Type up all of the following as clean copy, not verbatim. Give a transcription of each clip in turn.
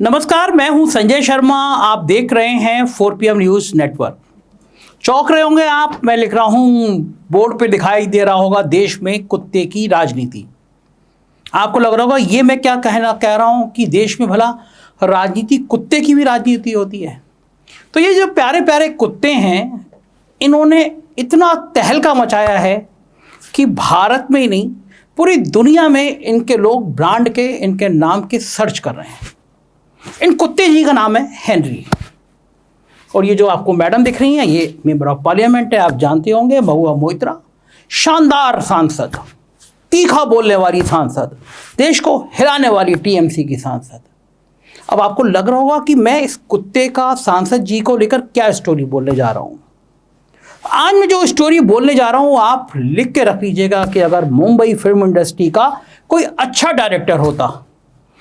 नमस्कार, मैं हूं संजय शर्मा। आप देख रहे हैं 4PM न्यूज़ नेटवर्क। चौंक रहे होंगे आप, मैं लिख रहा हूं, बोर्ड पे दिखाई दे रहा होगा देश में कुत्ते की राजनीति। आपको लग रहा होगा ये मैं क्या कह रहा हूं कि देश में भला राजनीति, कुत्ते की भी राजनीति होती है। तो ये जो प्यारे प्यारे कुत्ते हैं, इन्होंने इतना तहलका मचाया है कि भारत में ही नहीं पूरी दुनिया में इनके लोग ब्रांड के, इनके नाम के सर्च कर रहे हैं। इन कुत्ते जी का नाम है हेनरी। और ये जो आपको मैडम दिख रही हैं, ये मेंबर ऑफ पार्लियामेंट है, आप जानते होंगे, महुआ मोइत्रा। शानदार सांसद, तीखा बोलने वाली सांसद, देश को हिलाने वाली टीएमसी की सांसद। अब आपको लग रहा होगा कि मैं इस कुत्ते का, सांसद जी को लेकर क्या स्टोरी बोलने जा रहा हूँ। आज मैं जो स्टोरी बोलने जा रहा हूँ, आप लिख के रख लीजिएगा कि अगर मुंबई फिल्म इंडस्ट्री का कोई अच्छा डायरेक्टर होता,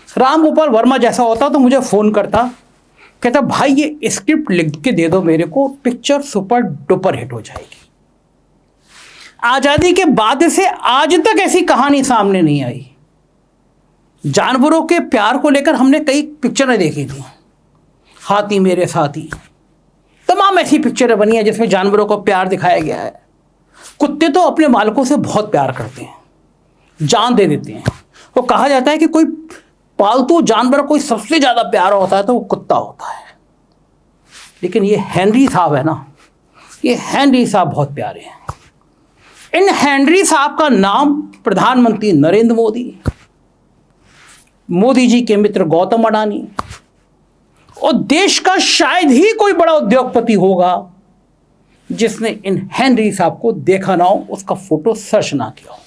राम गोपाल वर्मा जैसा होता, तो मुझे फ़ोन करता, कहता भाई ये स्क्रिप्ट लिख के दे दो मेरे को, पिक्चर सुपर डुपर हिट हो जाएगी। आज़ादी के बाद से आज तक ऐसी कहानी सामने नहीं आई। जानवरों के प्यार को लेकर हमने कई पिक्चरें देखी थी, हाथी मेरे साथी, तमाम ऐसी पिक्चरें बनी हैं जिसमें जानवरों को प्यार दिखाया गया है। कुत्ते तो अपने मालिकों से बहुत प्यार करते हैं, जान दे देते हैं। वो कहा जाता है कि कोई पालतू जानवर कोई सबसे ज़्यादा प्यारा होता है तो वो कुत्ता होता है। लेकिन ये हेनरी साहब है ना, ये हेनरी साहब बहुत प्यारे हैं। इन हेनरी साहब का नाम प्रधानमंत्री नरेंद्र मोदी, मोदी जी के मित्र गौतम अडानी और देश का शायद ही कोई बड़ा उद्योगपति होगा जिसने इन हेनरी साहब को देखा ना हो, उसका फोटो सर्च ना किया हो।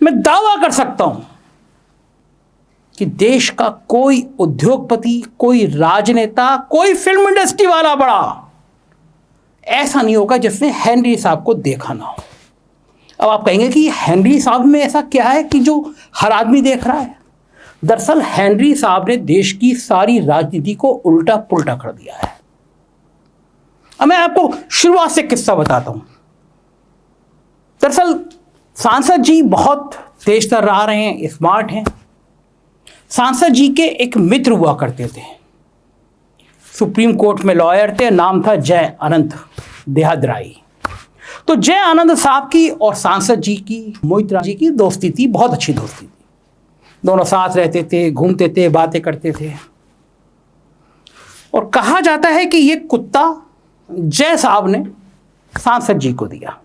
मैं दावा कर सकता हूं कि देश का कोई उद्योगपति, कोई राजनेता, कोई फिल्म इंडस्ट्री वाला बड़ा ऐसा नहीं होगा जिसने हेनरी साहब को देखा ना हो। अब आप कहेंगे कि हेनरी साहब में ऐसा क्या है कि जो हर आदमी देख रहा है। दरअसल हेनरी साहब ने देश की सारी राजनीति को उल्टा पुल्टा कर दिया है। अब मैं आपको शुरुआत से किस्सा बताता हूं। दरअसल सांसद जी बहुत तेज तर्रार रहे हैं, स्मार्ट हैं। सांसद जी के एक मित्र हुआ करते थे, सुप्रीम कोर्ट में लॉयर थे, नाम था जय अनंत देहादराई। तो जय आनंद साहब की और सांसद जी की, मोइत्रा जी की दोस्ती थी, बहुत अच्छी दोस्ती थी। दोनों साथ रहते थे, घूमते थे, बातें करते थे। और कहा जाता है कि ये कुत्ता जय साहब ने सांसद जी को दिया।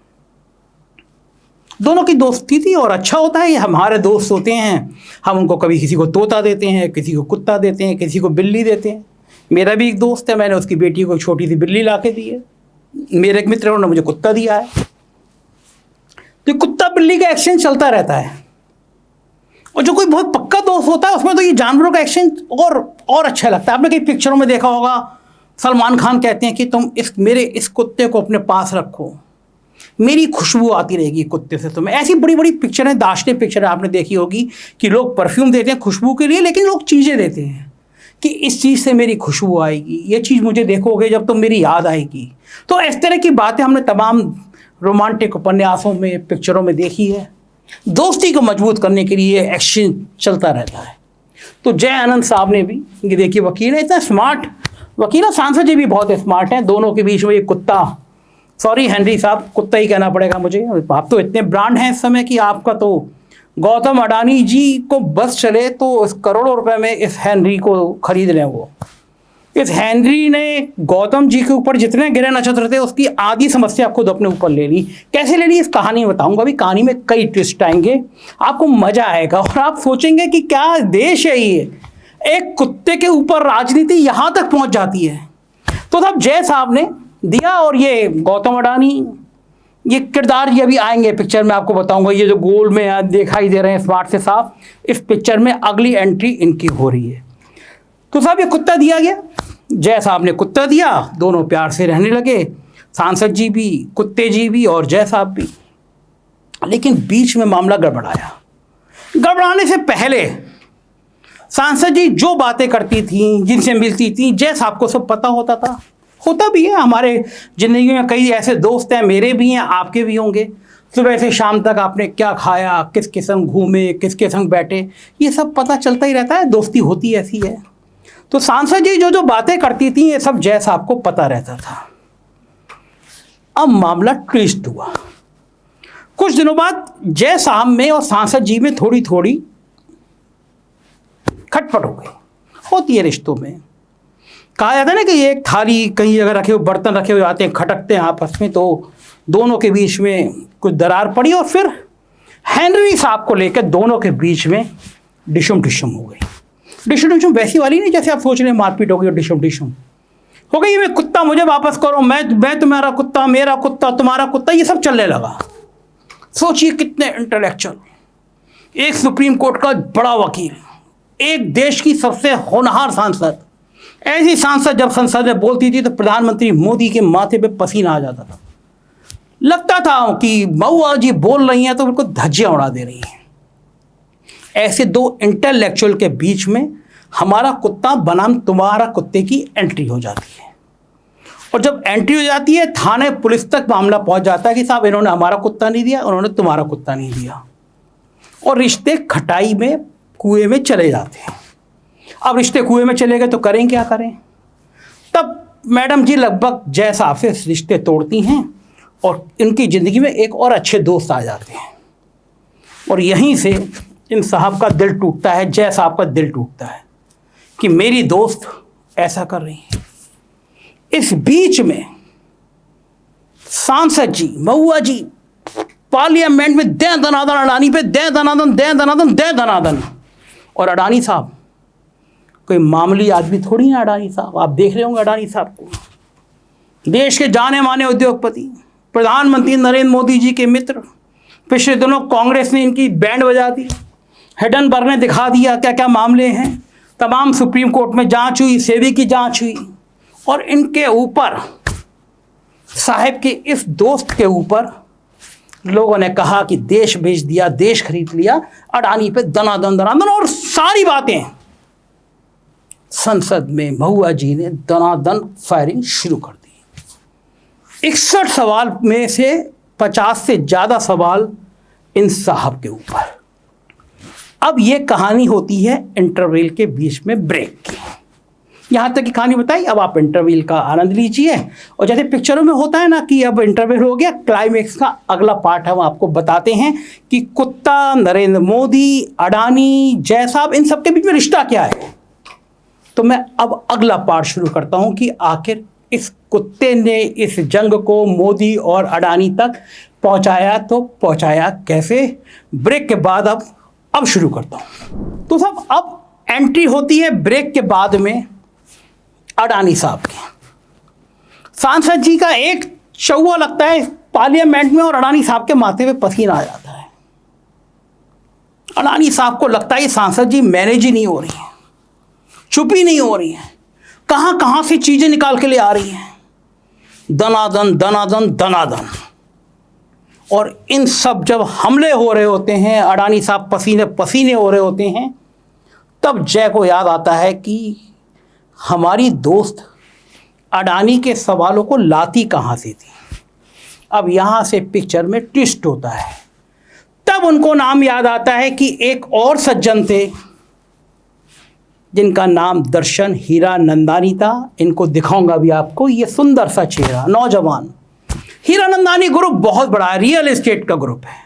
दोनों की दोस्ती थी और अच्छा होता है, ये हमारे दोस्त होते हैं, हम उनको कभी किसी को तोता देते हैं, किसी को कुत्ता देते हैं, किसी को बिल्ली देते हैं। मेरा भी एक दोस्त है, मैंने उसकी बेटी को एक छोटी सी बिल्ली ला के दी है। मेरे एक मित्र ने मुझे कुत्ता दिया है। तो कुत्ता बिल्ली का एक्सचेंज चलता रहता है। और जो कोई बहुत पक्का दोस्त होता है उसमें तो ये जानवरों का एक्सचेंज और अच्छा लगता है। आपने कई पिक्चरों में देखा होगा, सलमान खान कहते हैं कि तुम मेरे इस कुत्ते को अपने पास रखो, मेरी खुशबू आती रहेगी कुत्ते से तुम्हें। ऐसी बड़ी बड़ी पिक्चरें, दाश्त पिक्चरें आपने देखी होगी कि लोग परफ्यूम देते हैं खुशबू के लिए, लेकिन लोग चीज़ें देते हैं कि इस चीज़ से मेरी खुशबू आएगी, ये चीज़ मुझे देखोगे जब तुम मेरी याद आएगी। तो इस तरह की बातें हमने तमाम रोमांटिक उपन्यासों में, पिक्चरों में देखी है। दोस्ती को मजबूत करने के लिए एक्सचेंज चलता रहता है। तो जय आनंद साहब ने भी, ये देखिए वकील है, इतना स्मार्ट वकील है, सांसद जी भी बहुत स्मार्ट हैं। दोनों के बीच में ये कुत्ता, सॉरी हेनरी साहब, कुत्ता ही कहना पड़ेगा मुझे, आप तो इतने ब्रांड हैं इस समय कि आपका तो गौतम अडानी जी को बस चले तो इस करोड़ों रुपए में इस हेनरी को खरीद लें। वो इस हेनरी ने गौतम जी के ऊपर जितने ग्रह नक्षत्र थे उसकी आधी समस्या खुद अपने ऊपर ले ली। कैसे ले ली इस कहानी में बताऊंगा। अभी कहानी में कई ट्विस्ट आएंगे, आपको मजा आएगा और आप सोचेंगे कि क्या देश है ये, एक कुत्ते के ऊपर राजनीति यहाँ तक पहुँच जाती है। तो तब जय साहब ने दिया और ये गौतम अडानी, ये किरदार ये भी आएंगे पिक्चर में, आपको बताऊंगा। ये जो गोल में दिखाई दे रहे हैं स्मार्ट से साहब, इस पिक्चर में अगली एंट्री इनकी हो रही है। तो साहब ये कुत्ता दिया गया, जय साहब ने कुत्ता दिया, दोनों प्यार से रहने लगे, सांसद जी भी, कुत्ते जी भी और जय साहब भी। लेकिन बीच में मामला गड़बड़ाया। गड़बड़ाने से पहले सांसद जी जो बातें करती थी, जिनसे मिलती थी, जय साहब को सब पता होता था। होता भी है, हमारे ज़िंदगी में कई ऐसे दोस्त हैं, मेरे भी हैं, आपके भी होंगे। सुबह से शाम तक आपने क्या खाया, किसके संग घूमे, किसके संग बैठे, ये सब पता चलता ही रहता है। दोस्ती होती ऐसी है। तो सांसद जी जो जो बातें करती थी ये सब जय साहब को पता रहता था। अब मामला ट्विस्ट हुआ। कुछ दिनों बाद जय साहब में और सांसद जी में थोड़ी थोड़ी खटपट हो गई, होती है रिश्तों में। कहा जाता है ना कि एक थाली कहीं अगर रखे हुए बर्तन रखे हुए आते हैं, खटकते हैं आपस में, तो दोनों के बीच में कुछ दरार पड़ी और फिर हेनरी साहब को लेकर दोनों के बीच में डिशुम डिशुम हो गई। डिशुम डिशुम वैसी वाली नहीं जैसे आप सोच रहे हैं मारपीट हो गई और डिशुम डिशुम हो गई। मैं कुत्ता मुझे वापस करो, मैं तुम्हारा कुत्ता, मेरा कुत्ता तुम्हारा कुत्ता, ये सब चलने लगा। सोचिए कितने इंटेलेक्चुअल, एक सुप्रीम कोर्ट का बड़ा वकील, एक देश की सबसे होनहार सांसद, ऐसी सांसद जब संसद में बोलती थी तो प्रधानमंत्री मोदी के माथे पे पसीना आ जाता था। लगता था कि महुआ जी बोल रही हैं तो उनको धज्जियां उड़ा दे रही हैं। ऐसे दो इंटेलेक्चुअल के बीच में हमारा कुत्ता बनाम तुम्हारा कुत्ते की एंट्री हो जाती है। और जब एंट्री हो जाती है थाने पुलिस तक मामला पहुंच जाता है कि साहब इन्होंने हमारा कुत्ता नहीं दिया, उन्होंने तुम्हारा कुत्ता नहीं दिया, और रिश्ते खटाई में कुएं में चले जाते हैं। अब रिश्ते कुएं में चले गए तो करें क्या करें। तब मैडम जी लगभग जय साहब से रिश्ते तोड़ती हैं और इनकी ज़िंदगी में एक और अच्छे दोस्त आ जाते हैं, और यहीं से इन साहब का दिल टूटता है, जय साहब का दिल टूटता है कि मेरी दोस्त ऐसा कर रही है। इस बीच में सांसद जी, महुआ जी पार्लियामेंट में दे दनादन अडानी पे, दे दनादन दे दनादन दे दनादन। और अडानी साहब कोई मामूली आदमी थोड़ी ना, अडानी साहब आप देख रहे होंगे अडानी साहब को, देश के जाने माने उद्योगपति, प्रधानमंत्री नरेंद्र मोदी जी के मित्र। पिछले दिनों कांग्रेस ने इनकी बैंड बजा दी, हिडनबर्ग ने दिखा दिया क्या क्या मामले हैं, तमाम सुप्रीम कोर्ट में जांच हुई, सेबी की जांच हुई, और इनके ऊपर साहब के इस दोस्त के ऊपर लोगों ने कहा कि देश बेच दिया, देश खरीद लिया, अडानी पे दनादन दनादन, और सारी बातें संसद में महुआ जी ने दनादन फायरिंग शुरू कर दी। 61 सवाल में से 50 से ज़्यादा सवाल इन साहब के ऊपर। अब ये कहानी होती है इंटरवल के बीच में ब्रेक की। यहाँ तक की कहानी बताई, अब आप इंटरवल का आनंद लीजिए। और जैसे पिक्चरों में होता है ना कि अब इंटरवल हो गया, क्लाइमेक्स का अगला पार्ट हम आपको बताते हैं कि कुत्ता, नरेंद्र मोदी, अडानी, जय साहब, इन सब के बीच में रिश्ता क्या है। तो मैं अब अगला पार्ट शुरू करता हूँ कि आखिर इस कुत्ते ने इस जंग को मोदी और अडानी तक पहुँचाया तो पहुँचाया कैसे। ब्रेक के बाद अब शुरू करता हूँ। तो साहब अब एंट्री होती है ब्रेक के बाद में अडानी साहब की। सांसद जी का एक चौवा लगता है पार्लियामेंट में और अडानी साहब के माथे पे पसीना आ जाता है। अडानी साहब को लगता है सांसद जी मैनेज ही नहीं हो रही है, चुप ही नहीं हो रही है, कहां कहां से चीजें निकाल के ले आ रही हैं, दनादन दनादन दनादन। और इन सब जब हमले हो रहे होते हैं, अडानी साहब पसीने पसीने हो रहे होते हैं, तब जय को याद आता है कि हमारी दोस्त अडानी के सवालों को लाती कहाँ से थी। अब यहाँ से पिक्चर में ट्विस्ट होता है। तब उनको नाम याद आता है कि एक और सज्जन थे जिनका नाम दर्शन हीरानंदानी था। इनको दिखाऊंगा भी आपको, ये सुंदर सा चेहरा, नौजवान। हीरानंदानी ग्रुप बहुत बड़ा है, रियल एस्टेट का ग्रुप है,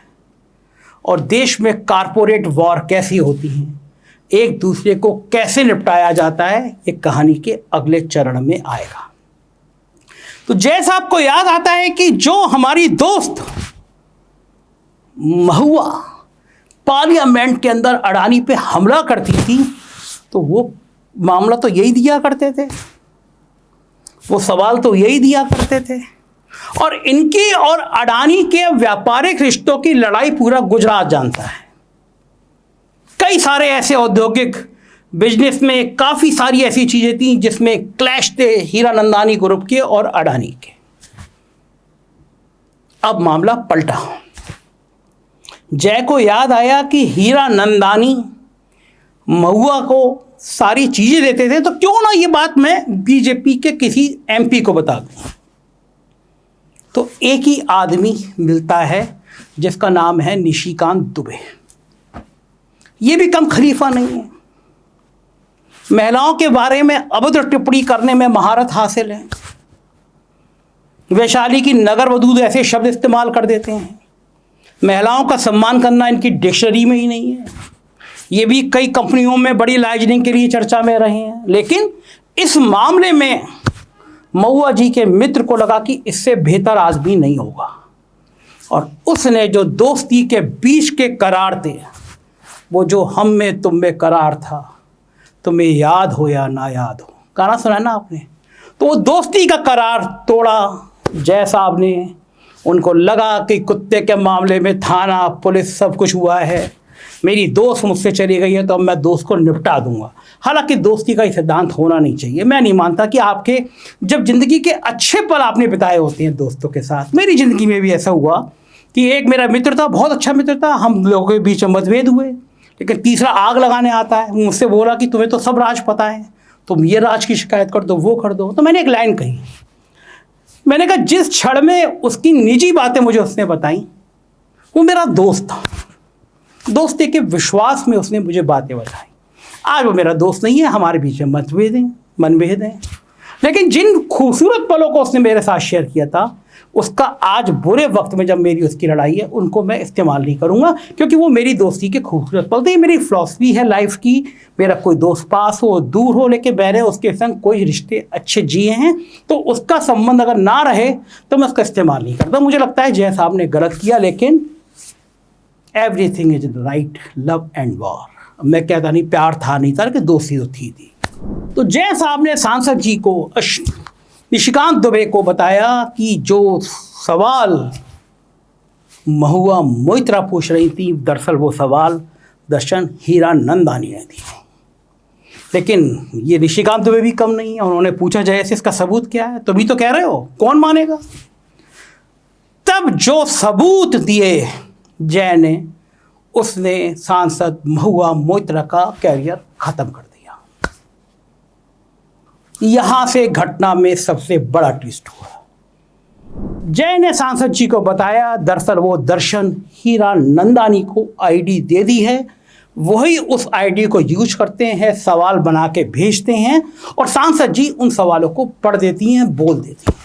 और देश में कारपोरेट वॉर कैसी होती है, एक दूसरे को कैसे निपटाया जाता है, ये कहानी के अगले चरण में आएगा। तो जय साहब को याद आता है कि जो हमारी दोस्त महुआ पार्लियामेंट के अंदर अडानी पे हमला करती थी, तो वो मामला तो यही दिया करते थे, वो सवाल तो यही दिया करते थे। और इनकी और अडानी के व्यापारिक रिश्तों की लड़ाई पूरा गुजरात जानता है। कई सारे ऐसे औद्योगिक बिजनेस में काफ़ी सारी ऐसी चीज़ें थी जिसमें क्लैश थे हीरानंदानी ग्रुप के और अडानी के। अब मामला पलटा। जय को याद आया कि हीरानंदानी महुआ को सारी चीज़ें देते थे, तो क्यों ना ये बात मैं बीजेपी के किसी एमपी को बता दूं। तो एक ही आदमी मिलता है जिसका नाम है निशिकांत दुबे। ये भी कम खलीफा नहीं है। महिलाओं के बारे में अभद्र टिप्पणी करने में महारत हासिल है। वैशाली की नगर वधू ऐसे शब्द इस्तेमाल कर देते हैं। महिलाओं का सम्मान करना इनकी डिक्शनरी में ही नहीं है। ये भी कई कंपनियों में बड़ी लाइजनिंग के लिए चर्चा में रहे हैं, लेकिन इस मामले में महुआ जी के मित्र को लगा कि इससे बेहतर आदमी नहीं होगा, और उसने जो दोस्ती के बीच के करार थे, वो जो हम में तुम में करार था, तुम्हें याद हो या ना याद हो, गाना सुना ना आपने, तो वो दोस्ती का करार तोड़ा जय साहब ने। उनको लगा कि कुत्ते के मामले में थाना पुलिस सब कुछ हुआ है, मेरी दोस्त मुझसे चली गई है तो अब मैं दोस्त को निपटा दूंगा। हालांकि दोस्ती का ये सिद्धांत होना नहीं चाहिए। मैं नहीं मानता कि आपके जब ज़िंदगी के अच्छे पल आपने बिताए होते हैं दोस्तों के साथ, मेरी ज़िंदगी में भी ऐसा हुआ कि एक मेरा मित्र था, बहुत अच्छा मित्र था, हम लोगों के बीच में मतभेद हुए, लेकिन तीसरा आग लगाने आता है, मुझसे बोला कि तुम्हें तो सब राज पता है, तुम ये राज की शिकायत कर दो, वो कर दो। तो मैंने एक लाइन कही, मैंने कहा जिस क्षण में उसकी निजी बातें मुझे उसने बताई, वो मेरा दोस्त था, दोस्ती के विश्वास में उसने मुझे बातें बताई। आज वो मेरा दोस्त नहीं है, हमारे बीच में मनभेद हैं, लेकिन जिन खूबसूरत पलों को उसने मेरे साथ शेयर किया था, उसका आज बुरे वक्त में जब मेरी उसकी लड़ाई है, उनको मैं इस्तेमाल नहीं करूँगा, क्योंकि वो मेरी दोस्ती के खूबसूरत पल थे। मेरी फिलॉसफी है लाइफ की, मेरा कोई दोस्त पास हो दूर हो, लेकिन मैंने उसके संग कोई रिश्ते अच्छे जिए हैं, तो उसका संबंध अगर ना रहे तो मैं उसका इस्तेमाल नहीं करता। मुझे लगता है जय साहब ने गलत किया, लेकिन everything is right, love and war. मैं कहता नहीं प्यार था नहीं था, कि दोस्ती तो थी। तो जय साहब ने सांसद जी को, निशिकांत दुबे को बताया कि जो सवाल महुआ मोइत्रा पूछ रही थी, दरअसल वो सवाल दर्शन हीरानंदानी ने दी। लेकिन ये निशिकांत दुबे भी कम नहीं है, उन्होंने पूछा जय से इसका सबूत क्या है, तुम ही तो कह रहे हो, कौन मानेगा। तब जो सबूत दिए जय ने, उसने सांसद महुआ मोइत्रा का कैरियर खत्म कर दिया। यहां से घटना में सबसे बड़ा ट्विस्ट हुआ। जय ने सांसद जी को बताया दरअसल वो दर्शन हीरानंदानी को आईडी दे दी है, वही उस आईडी को यूज करते हैं, सवाल बना के भेजते हैं, और सांसद जी उन सवालों को पढ़ देती हैं, बोल देती हैं।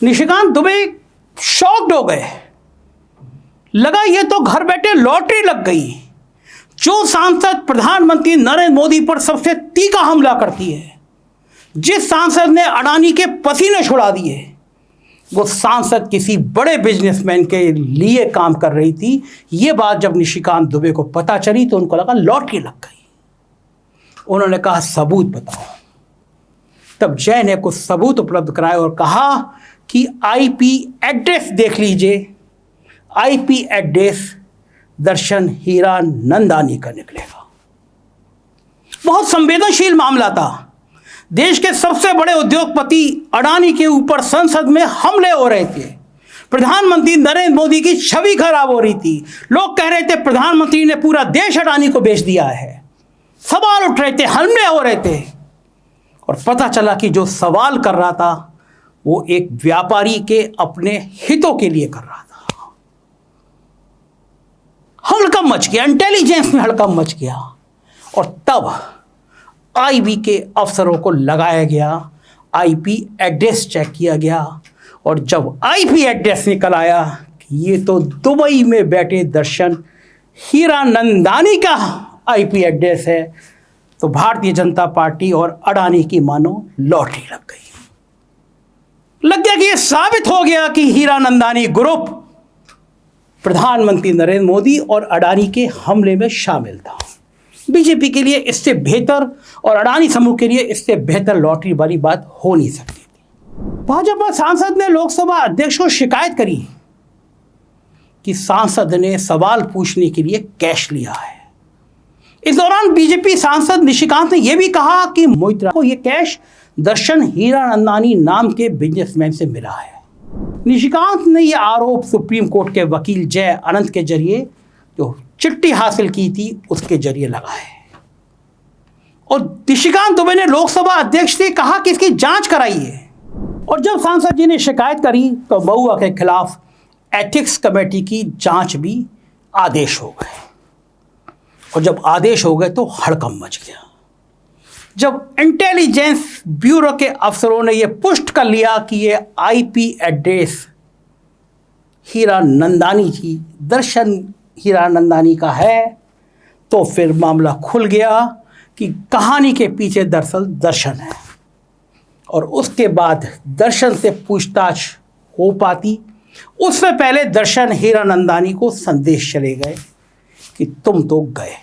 निशिकांत दुबे शॉक्ड हो गए, लगा ये तो घर बैठे लॉटरी लग गई। जो सांसद प्रधानमंत्री नरेंद्र मोदी पर सबसे तीखा हमला करती है, जिस सांसद ने अडानी के पसीने छुड़ा दिए, वो सांसद किसी बड़े बिजनेसमैन के लिए काम कर रही थी। ये बात जब निशिकांत दुबे को पता चली तो उनको लगा लॉटरी लग गई। उन्होंने कहा सबूत बताओ। तब जय ने कुछ सबूत उपलब्ध कराए और कहा कि आईपी एड्रेस देख लीजिए। आईपी एड्रेस दर्शन हीरानंदानी का निकलेगा। बहुत संवेदनशील मामला था। देश के सबसे बड़े उद्योगपति अडानी के ऊपर संसद में हमले हो रहे थे। प्रधानमंत्री नरेंद्र मोदी की छवि खराब हो रही थी। लोग कह रहे थे प्रधानमंत्री ने पूरा देश अडानी को बेच दिया है। सवाल उठ रहे थे, हमले हो रहे थे, और पता चला कि जो सवाल कर रहा था वो एक व्यापारी के अपने हितों के लिए कर रहा था। हड़कंप मच गया, इंटेलिजेंस में हड़कंप मच गया, और तब आईबी के अफसरों को लगाया गया, आईपी एड्रेस चेक किया गया, और जब आईपी एड्रेस निकल आया कि ये तो दुबई में बैठे दर्शन हीरानंदानी का आईपी एड्रेस है, तो भारतीय जनता पार्टी और अडानी की मानो लॉटरी लग गई। लग गया कि ये साबित हो गया कि हीरानंदानी ग्रुप प्रधानमंत्री नरेंद्र मोदी और अडानी के हमले में शामिल था। बीजेपी के लिए इससे बेहतर और अडानी समूह के लिए इससे बेहतर लॉटरी वाली बात हो नहीं सकती थी। भाजपा सांसद ने लोकसभा अध्यक्ष को शिकायत करी कि सांसद ने सवाल पूछने के लिए कैश लिया है। इस दौरान बीजेपी सांसद निशिकांत ने यह भी कहा कि मोइत्रा को यह कैश दर्शन हीरानंदानी नाम के बिजनेसमैन से मिला है। निशिकांत ने यह आरोप सुप्रीम कोर्ट के वकील जय अनंत के जरिए जो चिट्ठी हासिल की थी उसके जरिए लगाए, और निशिकांत दुबे ने लोकसभा अध्यक्ष से कहा कि इसकी जांच कराइए। और जब सांसद जी ने शिकायत करी तो महुआ के खिलाफ एथिक्स कमेटी की जांच भी आदेश हो गए, और जब आदेश हो गए तो हड़कंप मच गया। जब इंटेलिजेंस ब्यूरो के अफसरों ने यह पुष्ट कर लिया कि ये आईपी एड्रेस हीरानंदानी जी, दर्शन हीरानंदानी का है, तो फिर मामला खुल गया कि कहानी के पीछे दरअसल दर्शन है। और उसके बाद दर्शन से पूछताछ हो पाती, उससे पहले दर्शन हीरानंदानी को संदेश चले गए कि तुम तो गए,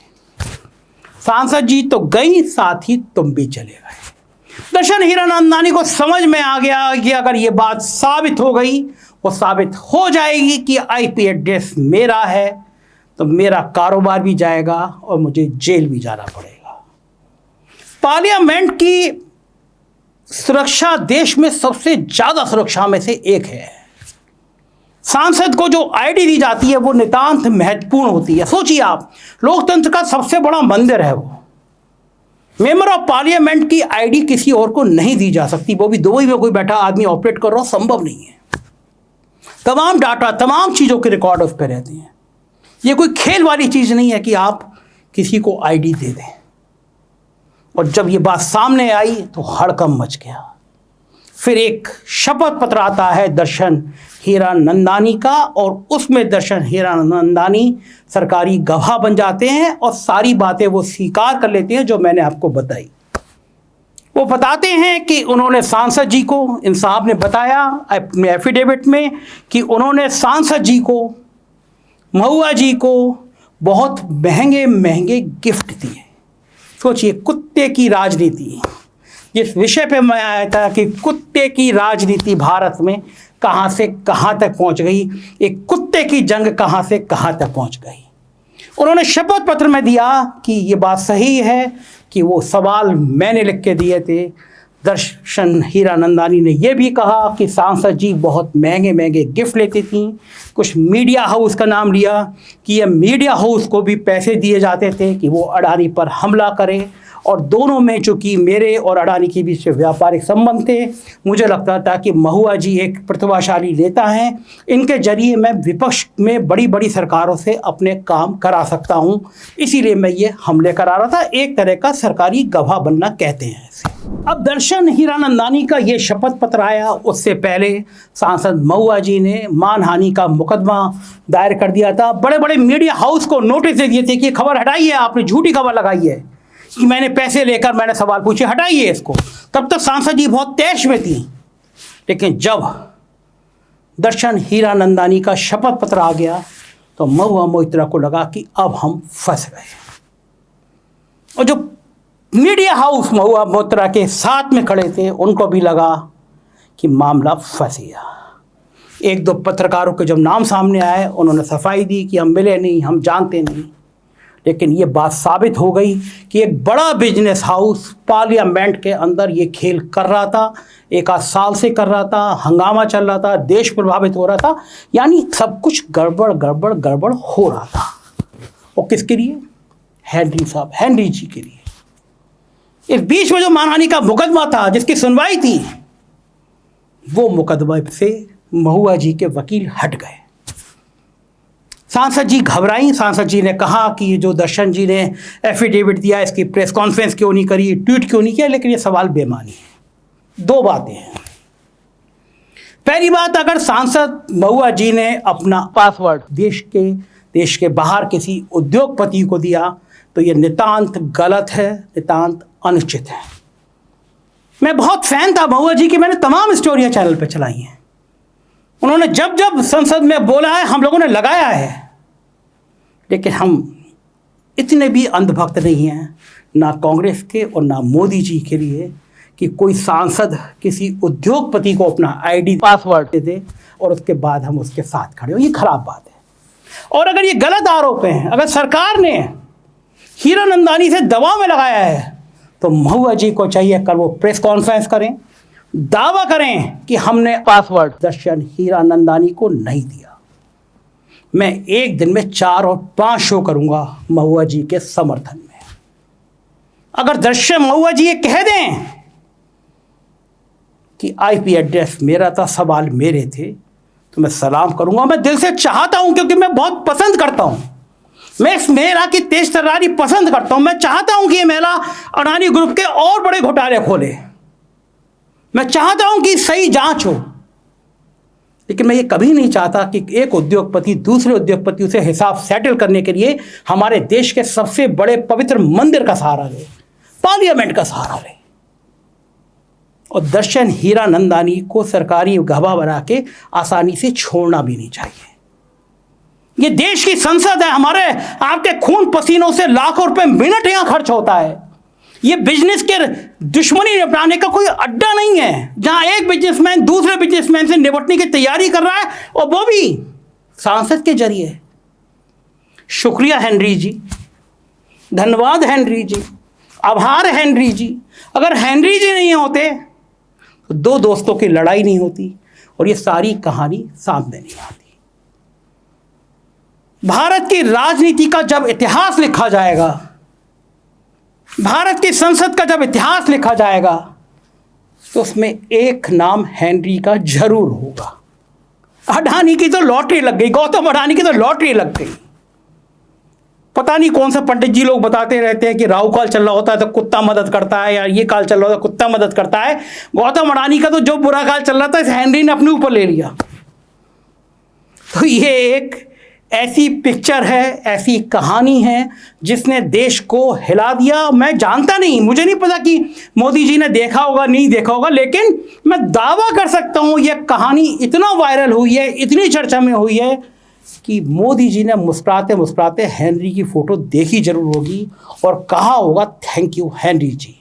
सांसद जी तो गई, साथ ही तुम भी चले गए। दर्शन हीरानंदानी को समझ में आ गया कि अगर ये बात साबित हो गई, वो साबित हो जाएगी कि आईपी एड्रेस मेरा है, तो मेरा कारोबार भी जाएगा और मुझे जेल भी जाना पड़ेगा। पार्लियामेंट की सुरक्षा देश में सबसे ज़्यादा सुरक्षा में से एक है। सांसद को जो आईडी दी जाती है वो नितांत महत्वपूर्ण होती है। सोचिए आप, लोकतंत्र का सबसे बड़ा मंदिर है वो। मेंबर ऑफ पार्लियामेंट की आईडी किसी और को नहीं दी जा सकती, वो भी दुबई में कोई बैठा आदमी ऑपरेट कर रहा हो, संभव नहीं है। तमाम डाटा, तमाम चीज़ों के रिकॉर्ड उस पर रहते हैं। ये कोई खेल वाली चीज़ नहीं है कि आप किसी को आईडी दे दें। और जब ये बात सामने आई तो हड़कंप मच गया। फिर एक शपथ पत्र आता है दर्शन हीरानंदानी का, और उसमें दर्शन हीरानंदानी सरकारी गवाह बन जाते हैं और सारी बातें वो स्वीकार कर लेते हैं जो मैंने आपको बताई। वो बताते हैं कि उन्होंने सांसद जी को, इन साहब ने बताया अपने एफिडेविट में कि उन्होंने सांसद जी को, महुआ जी को बहुत महंगे महंगे गिफ्ट दिए। सोचिए, कुत्ते की राजनीति, जिस विषय पे मैं आया था कि कुत्ते की राजनीति भारत में कहाँ से कहाँ तक पहुँच गई, एक कुत्ते की जंग कहाँ से कहाँ तक पहुँच गई। उन्होंने शपथ पत्र में दिया कि ये बात सही है कि वो सवाल मैंने लिख के दिए थे। दर्शन हीरानंदानी ने यह भी कहा कि सांसद जी बहुत महंगे महंगे गिफ्ट लेती थी। कुछ मीडिया हाउस का नाम लिया कि ये मीडिया हाउस को भी पैसे दिए जाते थे कि वो अडानी पर हमला करे। और दोनों में चूँकि मेरे और अडानी के बीच व्यापारिक संबंध थे, मुझे लगता था कि महुआ जी एक प्रतिभाशाली नेता हैं, इनके जरिए मैं विपक्ष में बड़ी बड़ी सरकारों से अपने काम करा सकता हूं, इसीलिए मैं ये हमले करा रहा था। एक तरह का सरकारी गवाह बनना कहते हैं इसे। अब दर्शन हीरानंदानी का ये शपथ पत्र आया, उससे पहले सांसद महुआ जी ने मानहानि का मुकदमा दायर कर दिया था। बड़े बड़े मीडिया हाउस को नोटिस दे दिए थे कि खबर हटाइए, आपने झूठी खबर लगाई है कि मैंने पैसे लेकर मैंने सवाल पूछे, हटाइए इसको। तब तक सांसद जी बहुत तैश में थी। लेकिन जब दर्शन हीरानंदानी का शपथ पत्र आ गया तो महुआ मोइत्रा को लगा कि अब हम फंस गए। और जो मीडिया हाउस महुआ मोइत्रा के साथ में खड़े थे उनको भी लगा कि मामला फंस गया। एक दो पत्रकारों के जब नाम सामने आए, उन्होंने सफाई दी कि हम मिले नहीं, हम जानते नहीं। लेकिन ये बात साबित हो गई कि एक बड़ा बिजनेस हाउस पार्लियामेंट के अंदर ये खेल कर रहा था, एक आध साल से कर रहा था, हंगामा चल रहा था, देश प्रभावित हो रहा था, यानी सब कुछ गड़बड़ गड़बड़ गड़बड़ हो रहा था। और किसके लिए? हेनरी साहब, हेनरी जी के लिए। इस बीच में जो मानहानि का मुकदमा था, जिसकी सुनवाई थी, वो मुकदमा से महुआ जी के वकील हट गए। सांसद जी घबराई। सांसद जी ने कहा कि ये जो दर्शन जी ने एफिडेविट दिया, इसकी प्रेस कॉन्फ्रेंस क्यों नहीं करी, ट्वीट क्यों नहीं किया। लेकिन ये सवाल बेमानी है। दो बातें हैं। पहली बात, अगर सांसद महुआ जी ने अपना पासवर्ड देश के बाहर किसी उद्योगपति को दिया तो ये नितांत गलत है, नितांत अनुचित है। मैं बहुत फैन था महुआ जी की, मैंने तमाम स्टोरियां चैनल पर चलाई हैं। उन्होंने जब जब संसद में बोला है, हम लोगों ने लगाया है। लेकिन हम इतने भी अंधभक्त नहीं हैं, ना कांग्रेस के और ना मोदी जी के लिए, कि कोई सांसद किसी उद्योगपति को अपना आईडी पासवर्ड दे दे और उसके बाद हम उसके साथ खड़े हो। ये खराब बात है। और अगर ये गलत आरोप हैं, अगर सरकार ने हीरानंदानी से दबाव में लगाया है, तो महुआ जी को चाहिए कर वो प्रेस कॉन्फ्रेंस करें, दावा करें कि हमने पासवर्ड दर्शन हीरानंदानी को नहीं दिया। मैं एक दिन में 4 और 5 शो करूंगा महुआ जी के समर्थन में। अगर दर्शन महुआ जी ये कह दें कि आईपी एड्रेस मेरा था, सवाल मेरे थे, तो मैं सलाम करूंगा। मैं दिल से चाहता हूं, क्योंकि मैं बहुत पसंद करता हूं मैं इस महिला की तेज तर्रारी पसंद करता हूं। मैं चाहता हूं कि ये महिला अडानी ग्रुप के और बड़े घोटाले खोले। मैं चाहता हूं कि सही जांच हो, लेकिन मैं ये कभी नहीं चाहता कि एक उद्योगपति दूसरे उद्योगपति से हिसाब सेटल करने के लिए हमारे देश के सबसे बड़े पवित्र मंदिर का सहारा ले, पार्लियामेंट का सहारा ले। और दर्शन हीरानंदानी को सरकारी गवाह बना के आसानी से छोड़ना भी नहीं चाहिए। ये देश की संसद है, हमारे आपके खून पसीनों से लाखों रुपए मिनट यहां खर्च होता है। ये बिजनेस के दुश्मनी निपटाने का कोई अड्डा नहीं है जहां एक बिजनेसमैन दूसरे बिजनेसमैन से निपटने की तैयारी कर रहा है, और वो भी सांसद के जरिए। शुक्रिया हेनरी जी, धन्यवाद हेनरी जी, आभार हेनरी जी। अगर हेनरी जी नहीं होते तो दो दोस्तों की लड़ाई नहीं होती और ये सारी कहानी सामने नहीं आती। भारत की राजनीति का जब इतिहास लिखा जाएगा, भारत की संसद का जब इतिहास लिखा जाएगा, तो उसमें एक नाम हेनरी का जरूर होगा। अडानी की तो लॉटरी लग गई, गौतम अडानी की तो लॉटरी लग गई। पता नहीं कौन सा पंडित जी लोग बताते रहते हैं कि राहु काल चल रहा होता है तो कुत्ता मदद करता है, या ये काल चल रहा होता है कुत्ता मदद करता है। गौतम अडानी का तो जो बुरा काल चल रहा था इस हेनरी ने अपने ऊपर ले लिया। तो ये एक ऐसी पिक्चर है, ऐसी कहानी है जिसने देश को हिला दिया। मैं जानता नहीं, मुझे नहीं पता कि मोदी जी ने देखा होगा नहीं देखा होगा, लेकिन मैं दावा कर सकता हूं यह कहानी इतना वायरल हुई है, इतनी चर्चा में हुई है कि मोदी जी ने मुस्कुराते मुस्कुराते हेनरी की फोटो देखी जरूर होगी और कहा होगा थैंक यू हेनरी जी।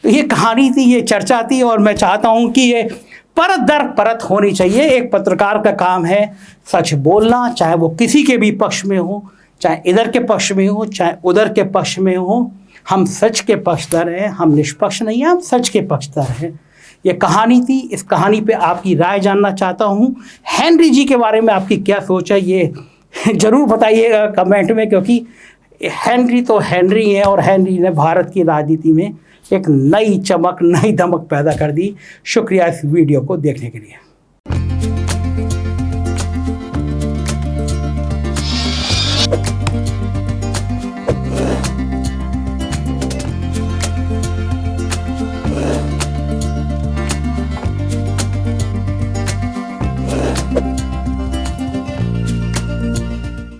तो ये कहानी थी, ये चर्चा थी, और मैं चाहता हूं कि ये परत दर परत होनी चाहिए। एक पत्रकार का काम है सच बोलना, चाहे वो किसी के भी पक्ष में हो, चाहे इधर के पक्ष में हो, चाहे उधर के पक्ष में हो। हम सच के पक्षधर हैं, हम निष्पक्ष नहीं हैं, हम सच के पक्षधर हैं। ये कहानी थी, इस कहानी पे आपकी राय जानना चाहता हूँ। हेनरी जी के बारे में आपकी क्या सोच है ये ज़रूर बताइएगा कमेंट में, क्योंकि हेनरी तो हेनरी है और हेनरी ने भारत की राजनीति में एक नई चमक, नई दमक पैदा कर दी। शुक्रिया इस वीडियो को देखने के लिए।